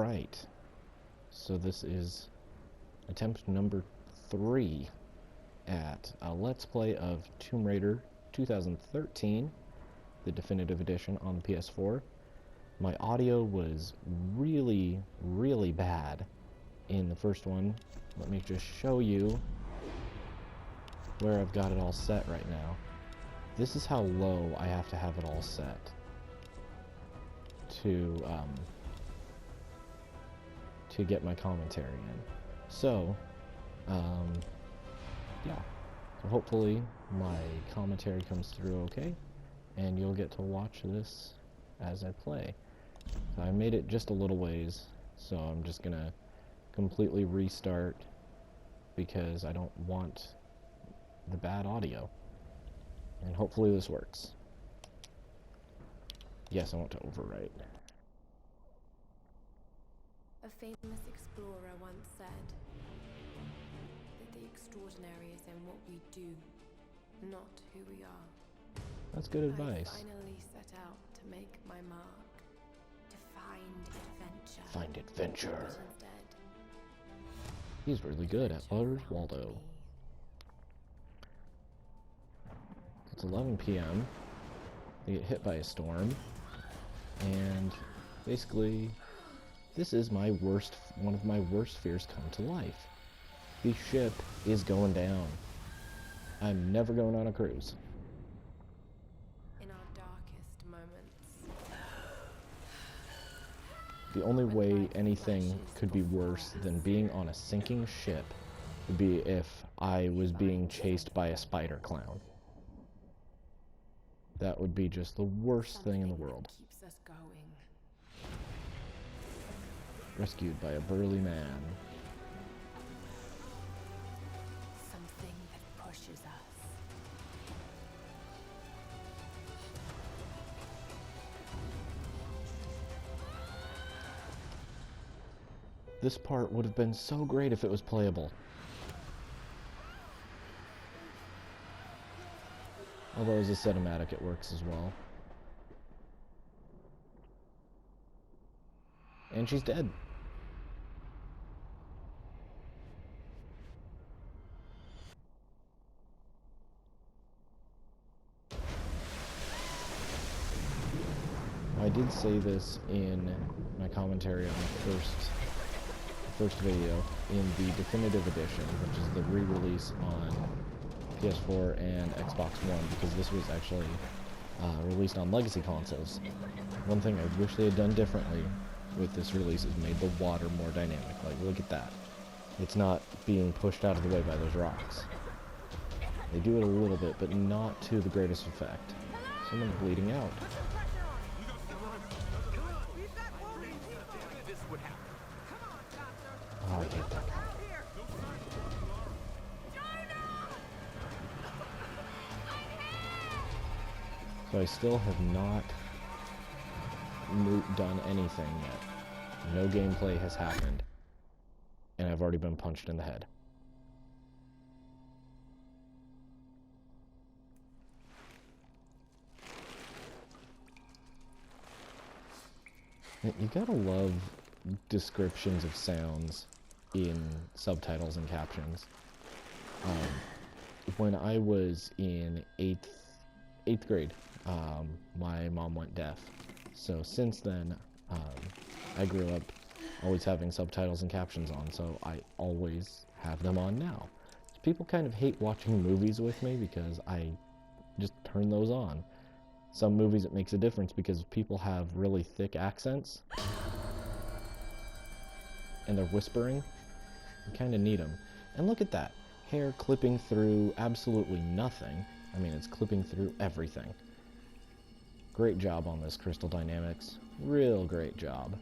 Alright, so this is attempt number 3 at a Let's Play of Tomb Raider 2013, the definitive edition on the PS4. My audio was really bad in the first one. Let me just show you where I've got it all set right now. This is how low I have to have it all set to get my commentary in. So, yeah. So hopefully my commentary comes through okay, and you'll get to watch this as I play. So I made it just a little ways, so I'm just gonna completely restart because I don't want the bad audio. And hopefully this works. Yes, I want to overwrite. A famous explorer once said that the extraordinary is in what we do, not who we are. That's good advice. I finally set out to make my mark, to find adventure. Find adventure. But instead, He's really good at Butters Waldo. It's 11 p.m. They get hit by a storm, and basically, this is my one of my worst fears come to life. The ship is going down. I'm never going on a cruise. in our darkest moments, The only way anything could be worse than being on a sinking ship would be if I was being chased by a spider clown. That would be just the worst thing in the world. keeps us going. Rescued by a burly man. Something that pushes us. This part would have been so great if it was playable. Although as a cinematic it works as well. And she's dead. I did say this in my commentary on the first video in the definitive edition, which is the re-release on PS4 and Xbox One, because this was actually released on legacy consoles. One thing I wish they had done differently with this release is made the water more dynamic. Like, look at that. It's not being pushed out of the way by those rocks. They do it a little bit, but not to the greatest effect. Someone's bleeding out. Oh, I hate that guy. So I still have not done anything yet. No gameplay has happened. And I've already been punched in the head. You gotta love descriptions of sounds in subtitles and captions. When I was in eighth grade, my mom went deaf. So since then, I grew up always having subtitles and captions on, so I always have them on now. People kind of hate watching movies with me because I just turn those on. Some movies it makes a difference because people have really thick accents and they're whispering. You kind of need them. And look at that. Hair clipping through absolutely nothing. I mean, it's clipping through everything. Great job on this, Crystal Dynamics. Real great job.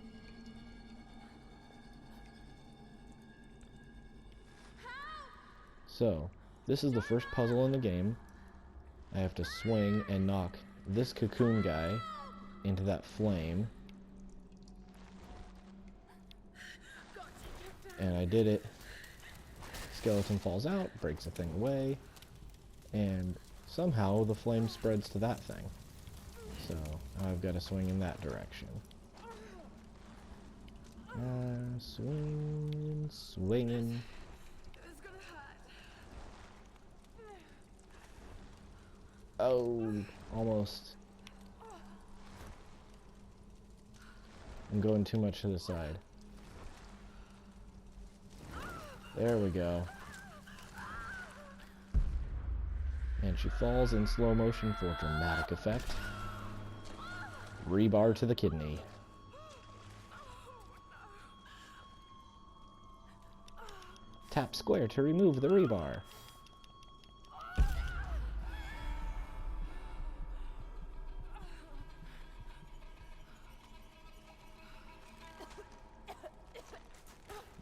So, this is the first puzzle in the game. I have to swing and knock this cocoon guy into that flame. And I did it. Skeleton falls out, breaks the thing away, and somehow the flame spreads to that thing. So now I've got to swing in that direction. Swinging, swinging. It's gonna hurt. Oh, almost. I'm going too much to the side. There we go. And she falls in slow motion for dramatic effect. Rebar to the kidney. Tap square to remove the rebar.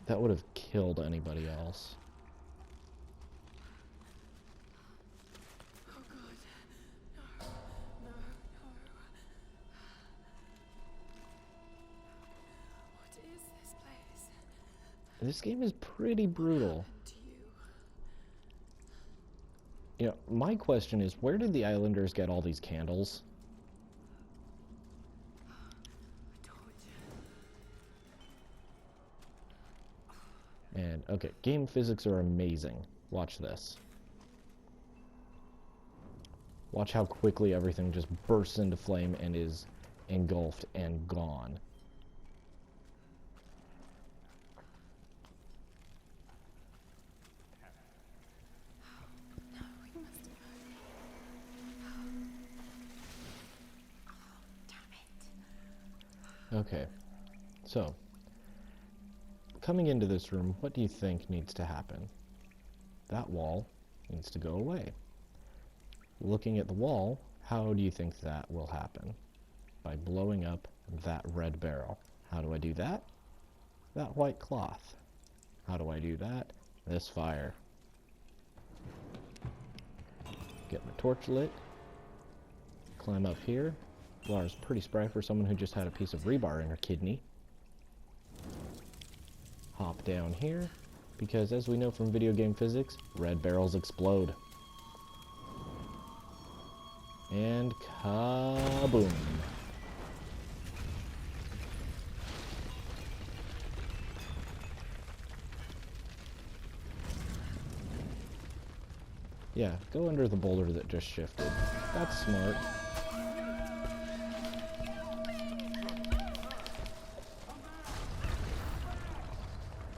That would have killed anybody else. Oh God. No. No. No. What is this place? This game is pretty brutal. To you. You know, my question is, where did the Islanders get all these candles? I told you. And, okay, game physics are amazing. Watch this. Watch how quickly everything just bursts into flame and is engulfed and gone. No, we must go. Oh, damn it. Okay, so, coming into this room, what do you think needs to happen? That wall needs to go away. Looking at the wall, how do you think that will happen? By blowing up that red barrel. How do I do that? That white cloth. How do I do that? This fire. Get my torch lit. Climb up here. Laura's pretty spry for someone who just had a piece of rebar in her kidney. Hop down here, because as we know from video game physics, red barrels explode. And kaboom. Yeah, go under the boulder that just shifted. That's smart.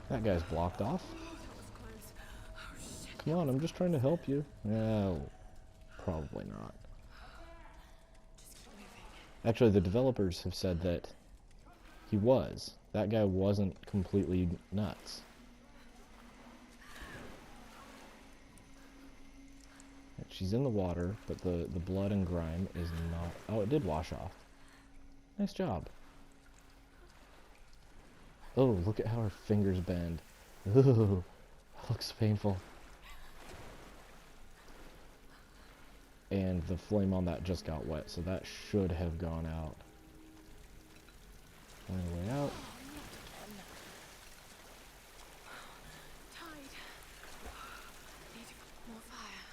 That guy's blocked off. Come on, I'm just trying to help you. No, probably not. Actually, the developers have said that he was. That guy wasn't completely nuts. She's in the water, but the blood and grime is not... Oh, it did wash off. Nice job. Oh, look at how her fingers bend. Ooh, looks painful. And the flame on that just got wet, so that should have gone out. Find a way out. Tide. Need more fire.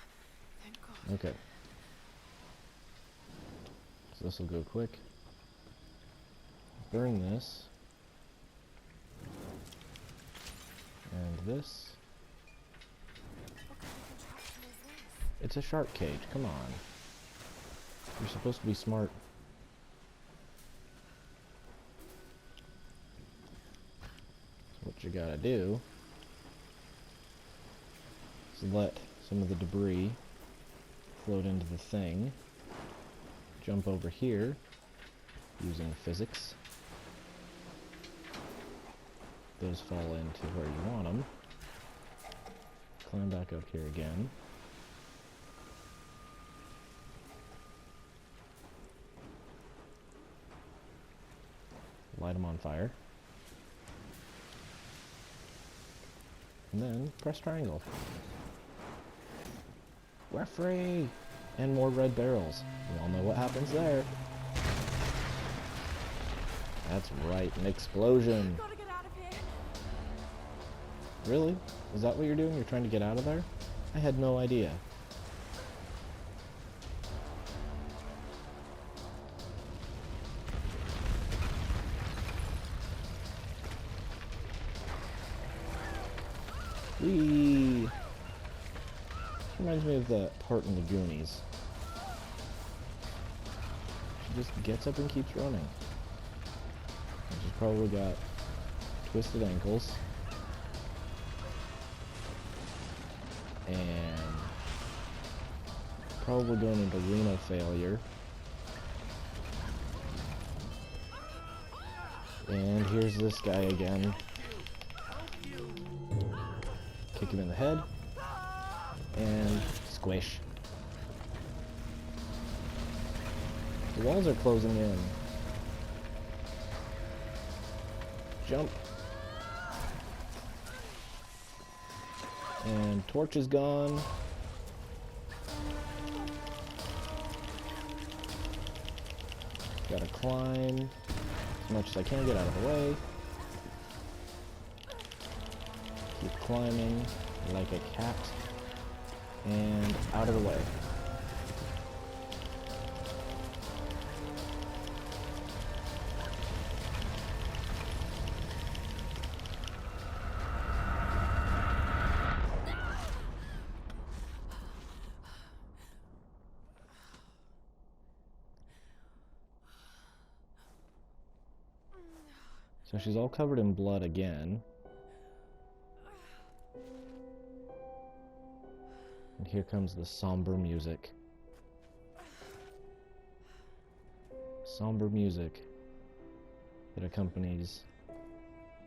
Thank God. Okay. So this will go quick. Burn this. And this. What kind of contraption is this? It's a shark cage, come on. You're supposed to be smart. So what you gotta do is let some of the debris float into the thing. Jump over here using physics. Those fall into where you want them. Climb back up here again. Light them on fire. And then press triangle. We're free! And more red barrels. We all know what happens there. That's right, an explosion. Gotta get out of here. Really? Is that what you're doing? You're trying to get out of there? I had no idea. Whee! Reminds me of that part in the Goonies. She just gets up and keeps running. And she's probably got twisted ankles. And probably going into renal failure. And here's this guy again. Kick him in the head. And squish. The walls are closing in. Jump. And torch is gone. Gotta climb as much as I can, get out of the way. Keep climbing like a cat. And out of the way. So she's all covered in blood again. And here comes the somber music. Somber music that accompanies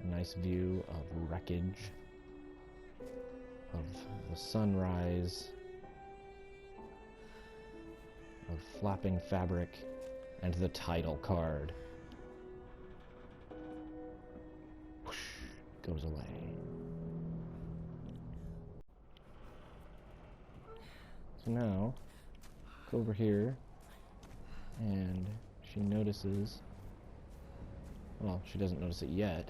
a nice view of wreckage, of the sunrise, of flapping fabric, and the title card. Whoosh, goes away. So now, go over here, and she notices, well, she doesn't notice it yet.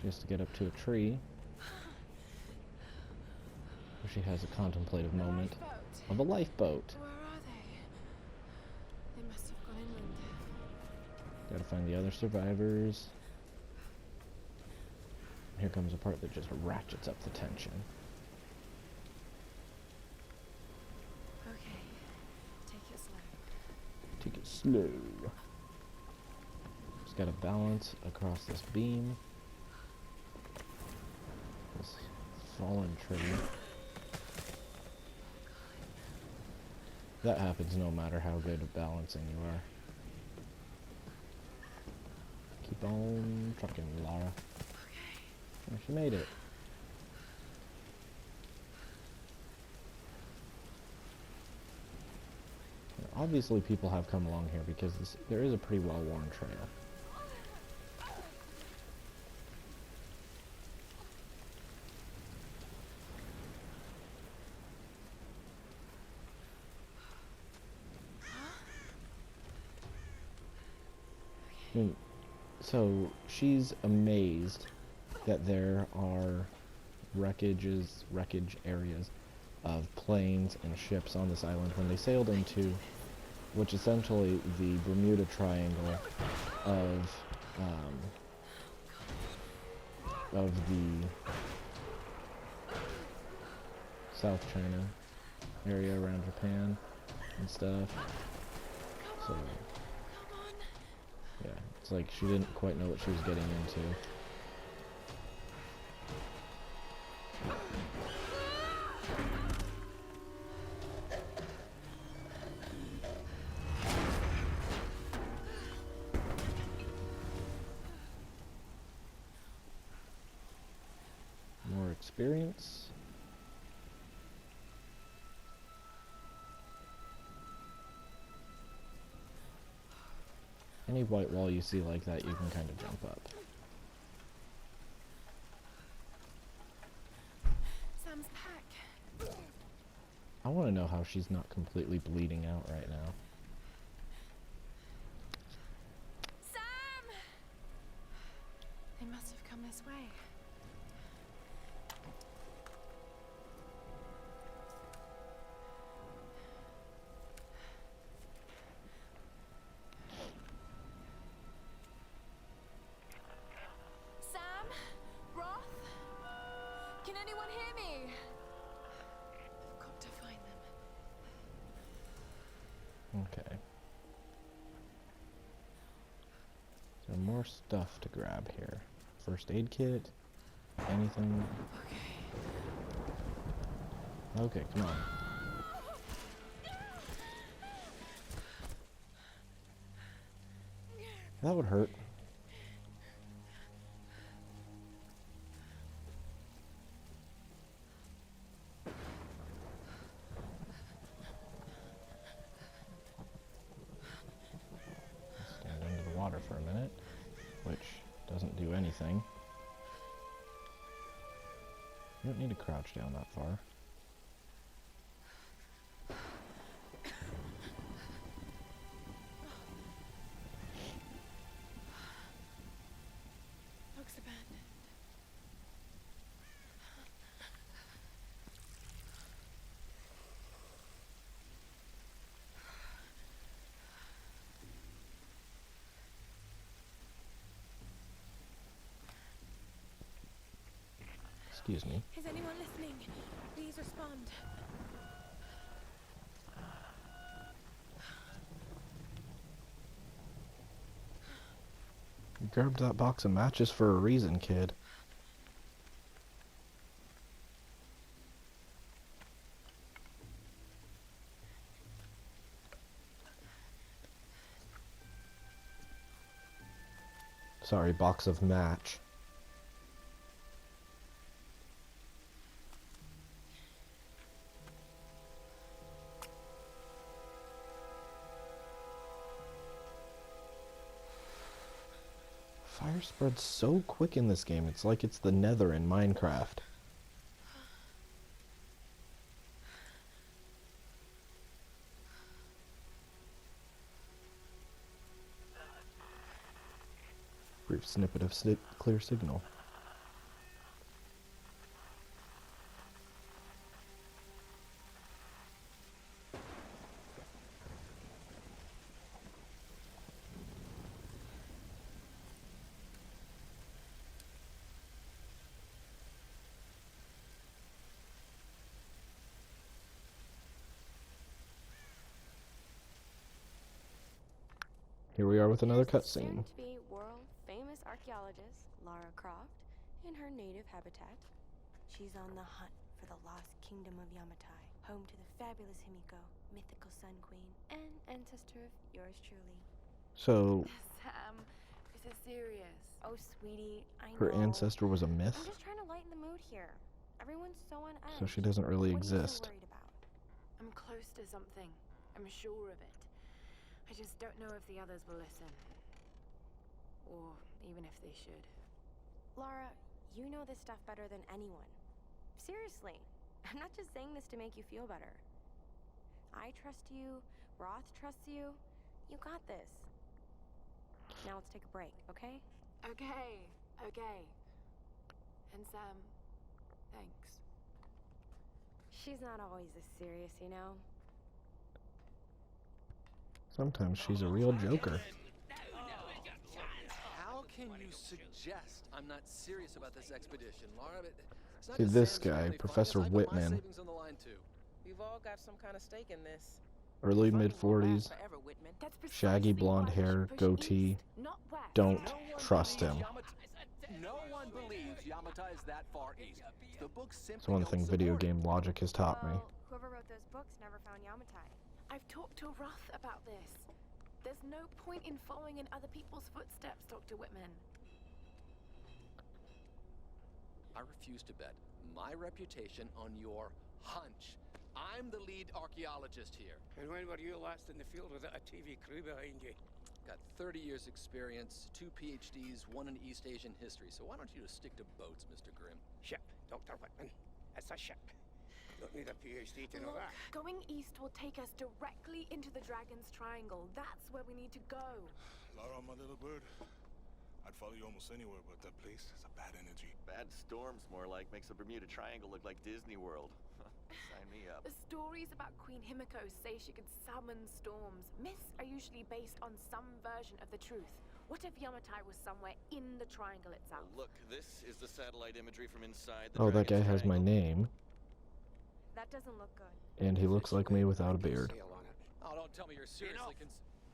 She has to get up to a tree, where she has a contemplative moment of a lifeboat. Where are they? They must have gone inland. Gotta find the other survivors. Here comes a part that just ratchets up the tension. Okay, take it slow. Take it slow. Just gotta balance across this beam. This fallen tree. That happens no matter how good at balancing you are. Keep on trucking, Lara. Okay. Oh, she made it. Now, obviously people have come along here because there is a pretty well-worn trail. So she's amazed that there are wreckage areas of planes and ships on this island when they sailed into, which essentially the Bermuda Triangle of the South China area around Japan and stuff. So yeah, it's like she didn't quite know what she was getting into. More experience. Any white wall you see like that, you can kind of jump up. Sam's pack. I want to know how she's not completely bleeding out right now. Sam! They must have come this way. Sam? Roth? Can anyone more stuff to grab here. First aid kit. Anything? Okay, come on. That would hurt. Stand under the water for a minute, which doesn't do anything. You don't need to crouch down that far. Looks abandoned. Excuse me. Is anyone listening? Please respond. You grabbed that box of matches for a reason, kid. Sorry, box of match. Fire spreads so quick in this game, it's like it's the Nether in Minecraft. Brief snippet of clear signal. Here we are with another cutscene. Soon-to-be world-famous archaeologist Lara Croft in her native habitat. She's on the hunt for the lost kingdom of Yamatai, home to the fabulous Himiko, mythical Sun Queen, and ancestor of yours truly. So, Sam, this is serious. Oh, sweetie, I know. her ancestor was a myth, I'm just trying to lighten the mood here. Everyone's so on edge. so she doesn't really What are you so exist. worried about? I'm close to something. I'm sure of it. I just don't know if the others will listen. Or even if they should. Lara, you know this stuff better than anyone. Seriously. I'm not just saying this to make you feel better. I trust you. Roth trusts you. You got this. Now let's take a break, okay? Okay. And Sam, thanks. She's not always this serious, you know? Sometimes she's a real joker. How can you suggest I'm not serious about this expedition, Laura? It's not See, just this Sam's guy, family Professor fun, it's I put my Whitman. savings on the line too. We've all got some kind of stake in this. Early Funding won't mid-40s, last forever, Whitman. That's shaggy precisely blonde why we hair, should push goatee. east, not west. Don't No one trust him. believes No one believes Yamatai is that far east. The book simply It's one don't thing video support it. game logic has taught me. Well, whoever wrote those books never found Yamatai. I've talked to Roth about this. There's no point in following in other people's footsteps, Dr. Whitman. I refuse to bet my reputation on your hunch. I'm the lead archaeologist here. And when were you last in the field without a TV crew behind you? Got 30 years experience, 2 PhDs, 1 in East Asian history. So why don't you just stick to boats, Mr. Grimm? Ship, Dr. Whitman. It's a ship. Don't need a PhD to know Look, that. going east will take us directly into the Dragon's Triangle. That's where we need to go. Lara, my little bird. I'd follow you almost anywhere, but that place has a bad energy. Bad storms, more like. Makes the Bermuda Triangle look like Disney World. Sign me up. The stories about Queen Himiko say she could summon storms. Myths are usually based on some version of the truth. What if Yamatai was somewhere in the triangle itself? Look, this is the satellite imagery from inside the Oh, that guy Dragon's has my Triangle. name, That doesn't look good. and he looks like me without a beard. Sail on it. Oh, don't tell me you're seriously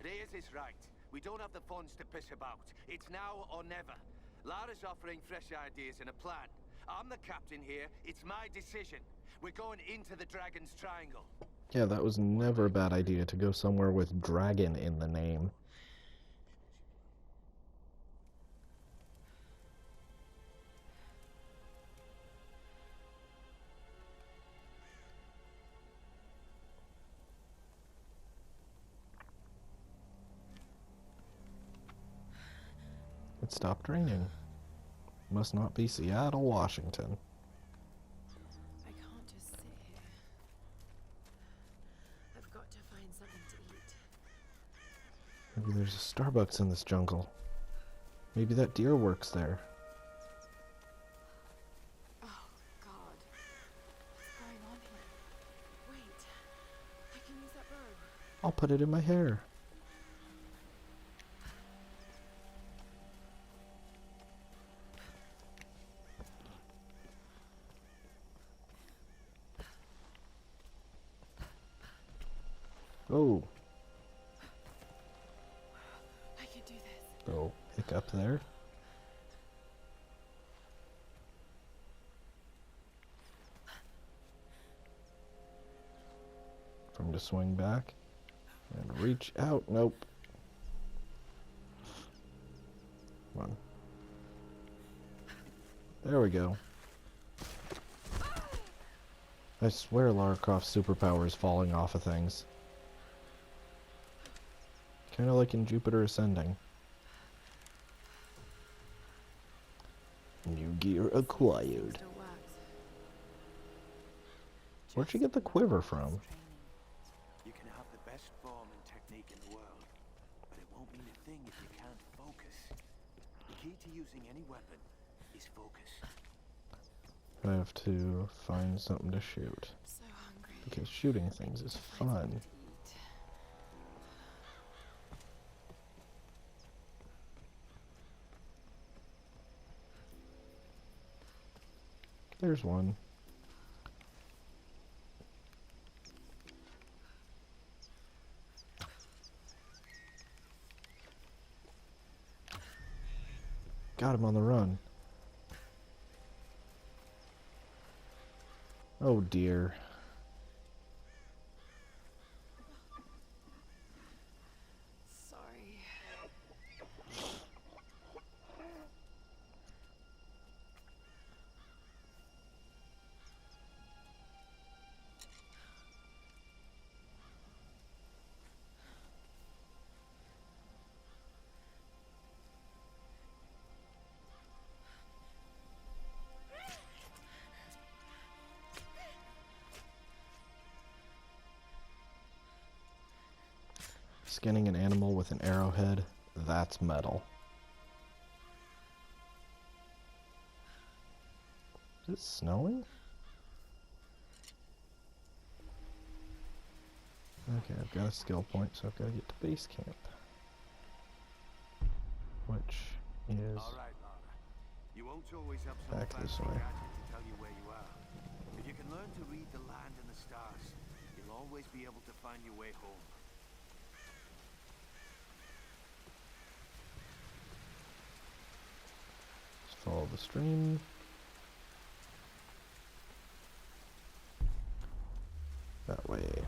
Reyes is right. We don't have the funds to piss about. It's now or never. Lara's offering fresh ideas and a plan. I'm the captain here. It's my decision. We're going into the Dragon's Triangle. Yeah, that was never a bad idea to go somewhere with dragon in the name. It stopped raining. Must not be Seattle, Washington. I can't just sit here. I've got to find something to eat. Maybe there's a Starbucks in this jungle. Maybe that deer works there. Oh, God. What's going on here? Wait. I can use that bow. I'll put it in my hair. Oh. I can do this. Go pick up there. From to swing back. And reach out. Nope. Come on. There we go. I swear Lara Croft's superpower is falling off of things. Kinda like in Jupiter Ascending. New gear acquired. Still works. Where'd you get the quiver from? You can have the best form and technique in the world, but it won't mean a thing if you can't focus. The key to using any weapon is focus. I have to find something to shoot. So hungry. Because shooting things is Find something fun. to eat. There's one. Got him on the run. Oh dear. Sorry. Skinning an animal with an arrowhead, that's metal. Is it snowing? Okay, I've got a skill point, so I've got to get to base camp. Which is All right, Lara. You won't always have some back this fancy way. gadget to tell you where you are. If you can learn to read the land and the stars, you'll always be able to find your way home. Just follow the stream. That way.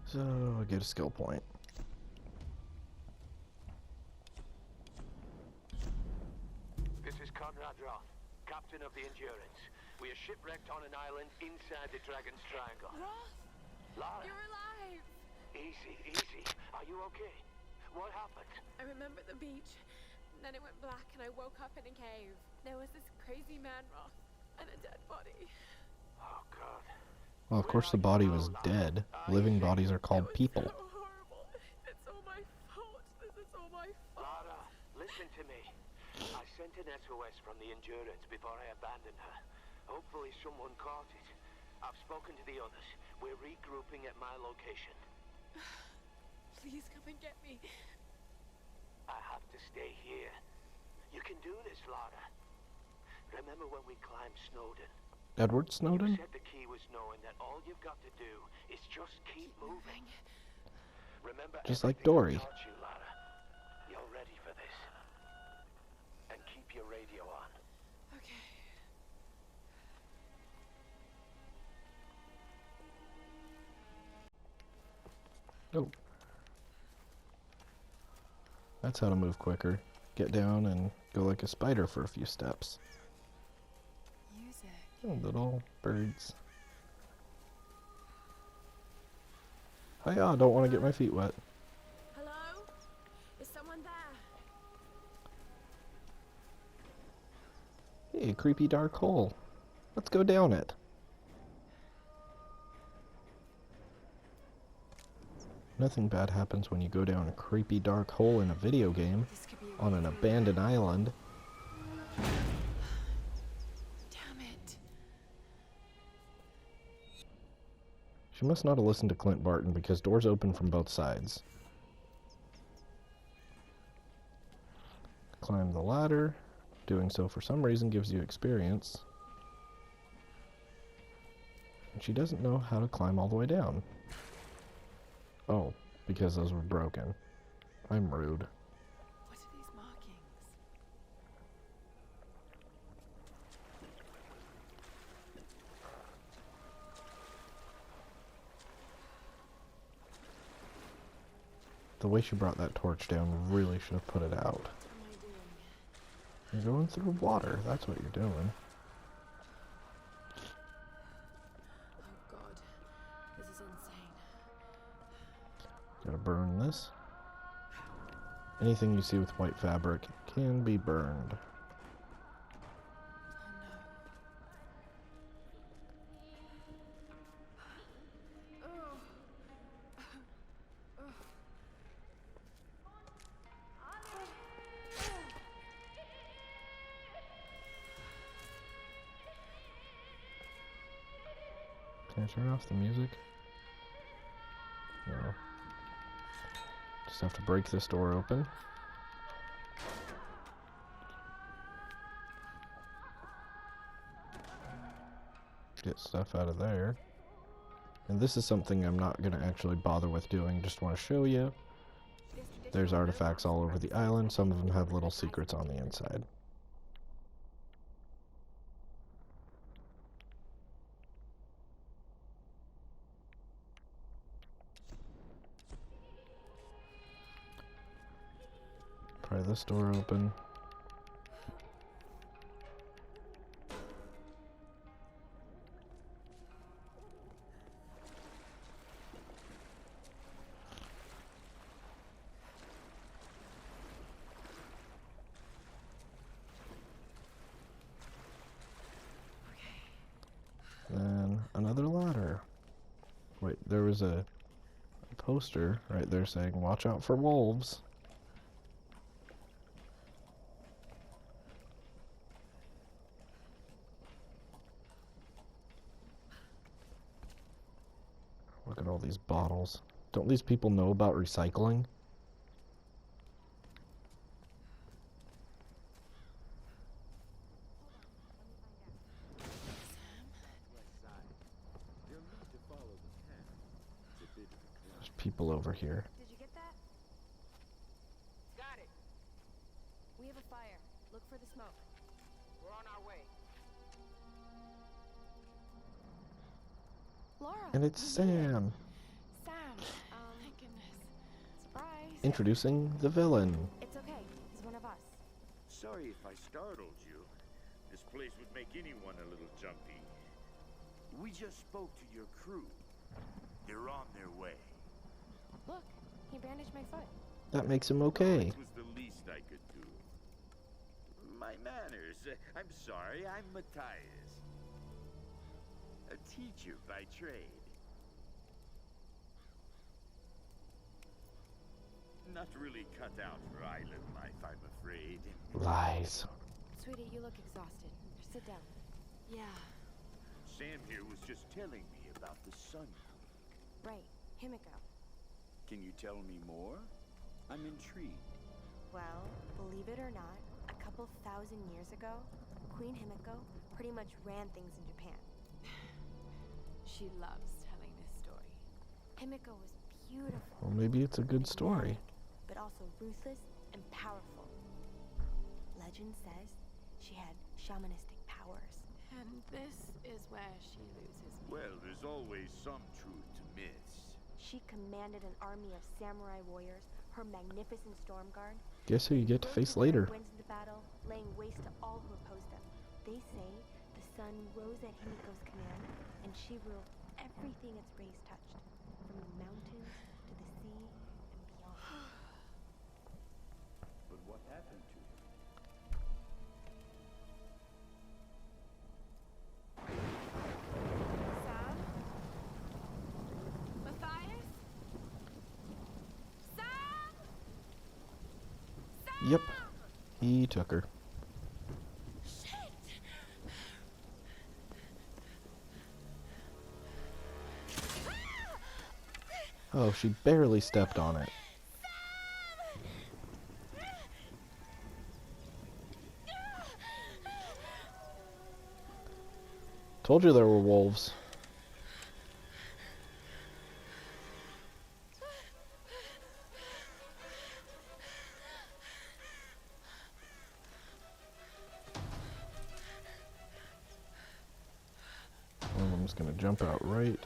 So I get a skill point. This is Conrad Roth, captain of the Endurance. We are shipwrecked on an island inside the Dragon's Triangle. Roth, Lara, you're alive! easy, easy. Are you okay? What happened? I remember the beach. Then it went black and I woke up in a cave. There was this crazy man, Roth, and a dead body. Oh, God. Well, of course the body was dead. Living bodies are called people. So horrible. It's all my fault. This is all my fault. Lara, listen to me. I sent an SOS from the Endurance before I abandoned her. Hopefully someone caught it. I've spoken to the others. We're regrouping at my location. Please come and get me. I have to stay here. You can do this, Lara. Remember when we climbed Snowden? Edward Snowden? You said the key was knowing that all you've got to do is just keep moving. Remember Just like everything I Dory. taught you, Lara. You're ready for this. And keep your radio on. Okay. Oh. That's how to move quicker. Get down and go like a spider for a few steps. Music. Oh, little birds. Hiya, don't want to get my feet wet. Hello? Is someone there? Hey, creepy dark hole. Let's go down it. Nothing bad happens when you go down a creepy dark hole in a video game This could be a on an abandoned island. Damn it. She must not have listened to Clint Barton because doors open from both sides. Climb the ladder. Doing so for some reason gives you experience. And she doesn't know how to climb all the way down. Oh, because those were broken. I'm rude. What are these markings? The way she brought that torch down really should have put it out. What am I doing? You're going through water, that's what you're doing. Oh god. This is insane. Gotta burn this. Anything you see with white fabric can be burned. Oh no. Can I turn off the music? No. Just have to break this door open. Get stuff out of there. And this is something I'm not going to actually bother with doing, just want to show you. There's artifacts all over the island, some of them have little secrets on the inside. Pry this door open. Then another ladder. Wait, there was a poster right there saying, "Watch out for wolves." Look at all these bottles. Don't these people know about recycling? There's people over here. Did you get that? Got it. We have a fire. Look for the smoke. We're on our way. Laura. And it's Sam, Sam. Thank goodness. Surprise. introducing the villain. It's okay. He's one of us. Sorry if I startled you. This place would make anyone a little jumpy. We just spoke to your crew. They're on their way. Look, he bandaged my foot. That makes him okay. It was the least I could do. My manners. I'm sorry, I'm Matthias. A teacher by trade. Not really cut out for island life, I'm afraid. Lies. Sweetie, you look exhausted. Sit down. Yeah. Sam here was just telling me about the Sun Queen. Right. Himiko. Can you tell me more? I'm intrigued. Well, believe it or not, a couple thousand years ago, Queen Himiko pretty much ran things in Japan. She loves telling this story. Himiko was beautiful. Well, maybe it's a good story. Enigmatic, but also ruthless and powerful. Legend says she had shamanistic powers. And this is where she loses me. Well, there's always some truth to myths. She commanded an army of samurai warriors, her magnificent storm guard. Guess who you get to face later. Went into battle, laying waste to all who opposed them. They say the sun rose at Himiko's command, and she ruled everything its rays touched, from the mountains to the sea and beyond. But what happened to him? Sam? Matthias? Sam? Sam? Yep, he took her. Oh, she barely stepped on it. Told you there were wolves. One of them's gonna jump out right.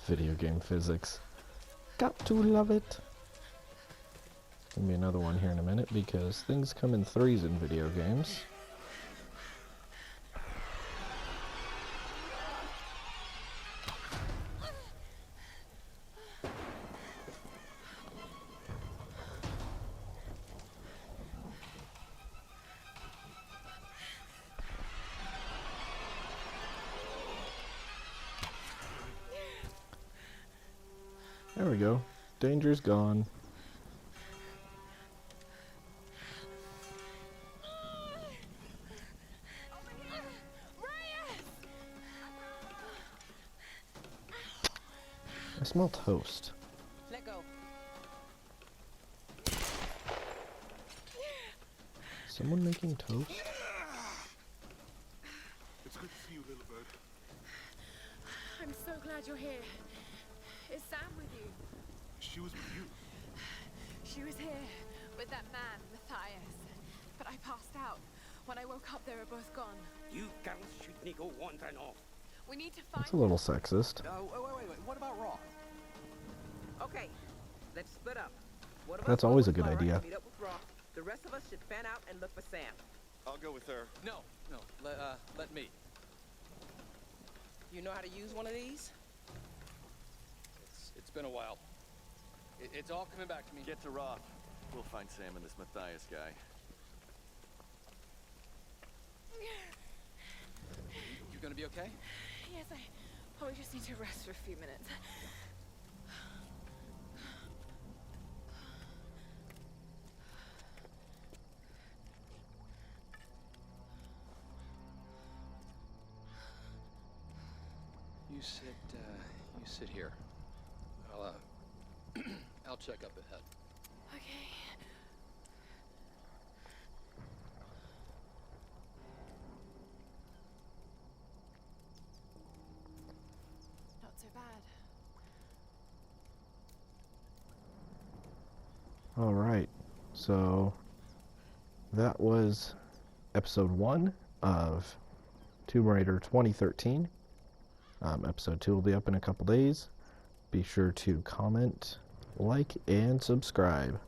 Video game physics. Got to love it. Gonna be another one here in a minute because things come in threes in video games. There we go. Danger's gone. I smell toast. Let go. Someone making toast? It's good to see you, little bird. I'm so glad you're here. Is Sam with you? She was with you. She was here with that man, Matthias. But I passed out. When I woke up, they were both gone. You girls shouldn't go wandering off. We need to find... That's a little sexist. Wait. What about Roth? Okay, let's split up. One of us That's always a goes good with Lara idea. and meet up with Roth. The rest of us should fan out and look for Sam. I'll go with her. No. Let me. You know how to use one of these? It's been a while. It's all coming back to me. Get to Roth. We'll find Sam and this Matthias guy. You gonna be okay? Yes, I probably just need to rest for a few minutes. You sit here. I'll check up ahead. Okay. Not so bad. All right. So that was episode 1 of Tomb Raider 2013. Episode 2 will be up in a couple days. Be sure to comment, like, and subscribe.